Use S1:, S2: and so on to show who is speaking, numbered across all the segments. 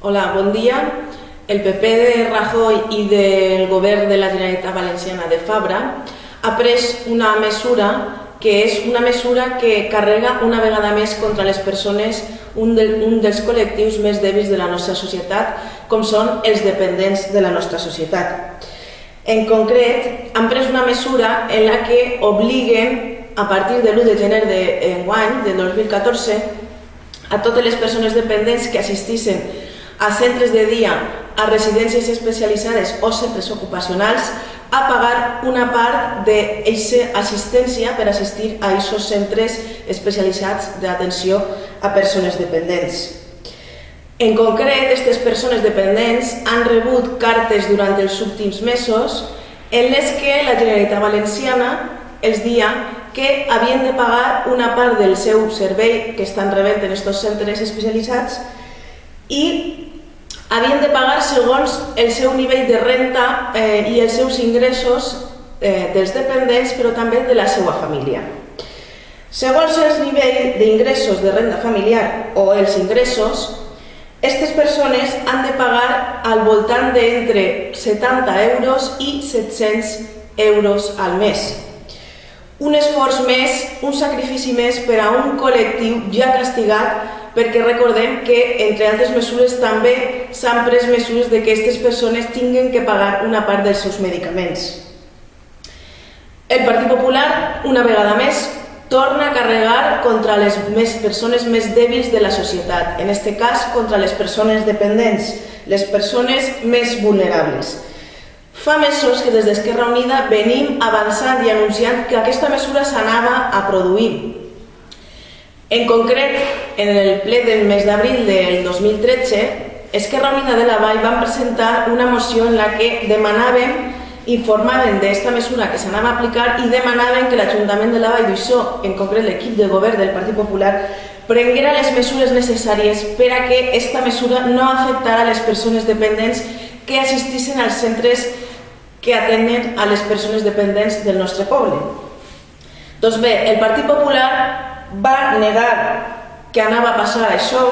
S1: Hola, bon dia. El PP de Rajoy i del govern de la Generalitat Valenciana de Fabra ha pres una mesura que és una mesura que carrega una vegada més contra les persones, un dels col·lectius més dèbils de la nostra societat, com són els dependents de la nostra societat. En concret, han pres una mesura en la que obliguen, a partir de l'1 de gener d'enguany, del 2014, a totes les persones dependents que assistissin a centres de dia, a residències especialitzades o centres ocupacionals, a pagar una part d'aquesta assistència per assistir a aquests centres especialitzats d'atenció a persones dependents. En concret, aquestes persones dependents han rebut cartes durant els últims mesos en les que la Generalitat Valenciana els dia que havien de pagar una part del seu servei que estan rebent en aquests centres especialitzats i havien de pagar segons el seu nivell de renta i els seus ingressos dels dependents, però també de la seva família. Segons el nivell d'ingressos de renda familiar o els ingressos, aquestes persones han de pagar al voltant d'entre 70 euros i 700 euros al mes. Un esforç més, un sacrifici més per a un col·lectiu ja castigat, perquè recordem que, entre altres mesures, també s'han pres mesures que aquestes persones tinguin que pagar una part dels seus medicaments. El Partit Popular, una vegada més, torna a carregar contra les persones més dèbils de la societat, en aquest cas contra les persones dependents, les persones més vulnerables. Fa mesos que des d'Esquerra Unida venim avançant i anunciant que aquesta mesura s'anava a produir. En concret, en el ple del mes d'abril del 2013, Esquerra Unida de la Vall van presentar una moció en la que informaven d'esta mesura que s'anava a aplicar i demanaven que l'Ajuntament de la Vall d'Uixó, en concret l'equip de govern del Partit Popular, prenguera les mesures necessàries per a que aquesta mesura no afectara les persones dependents que assistissin als centres que atenen a les persones dependents del nostre poble. Doncs bé, el Partit Popular va negar que anava a passar això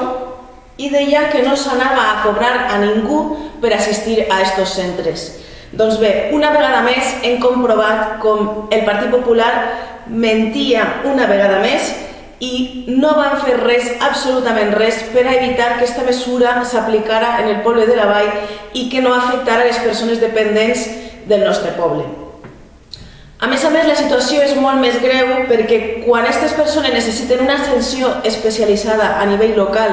S1: i deia que no s'anava a cobrar a ningú per assistir a aquests centres. Doncs bé, una vegada més hem comprovat com el Partit Popular mentia una vegada més i no van fer res, absolutament res, per a evitar que aquesta mesura s'aplicara en el poble de la Vall i que no afectara les persones dependents del nostre poble. A més, la situació és molt més greu perquè quan aquestes persones necessiten una atenció especialitzada a nivell local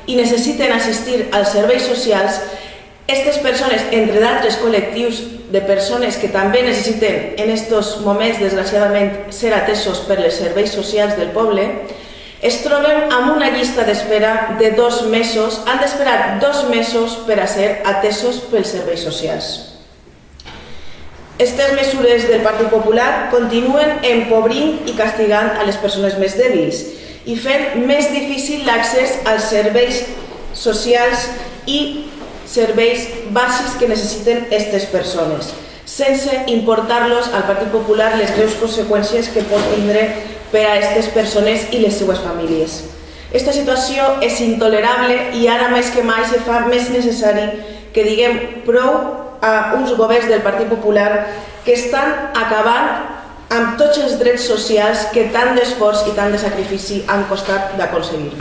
S1: i necessiten assistir als serveis socials, aquestes persones, entre d'altres col·lectius de persones que també necessiten en aquests moments, desgraciadament, ser atesos per els serveis socials del poble, es troben amb una llista d'espera de 2 mesos, han d'esperar 2 mesos per a ser atesos pels serveis socials. Aquestes mesures del Partit Popular continuen empobrint i castigant a les persones més dèbils i fent més difícil l'accés als serveis socials i serveis bàsics que necessiten aquestes persones, sense importar-los al Partit Popular les greus conseqüències que pot tindre per a aquestes persones i les seues famílies. Aquesta situació és intolerable i ara més que mai se fa més necessari que diguem prou a uns governs del Partit Popular que estan acabant amb tots els drets socials que tant d'esforç i tant de sacrifici han costat d'aconseguir.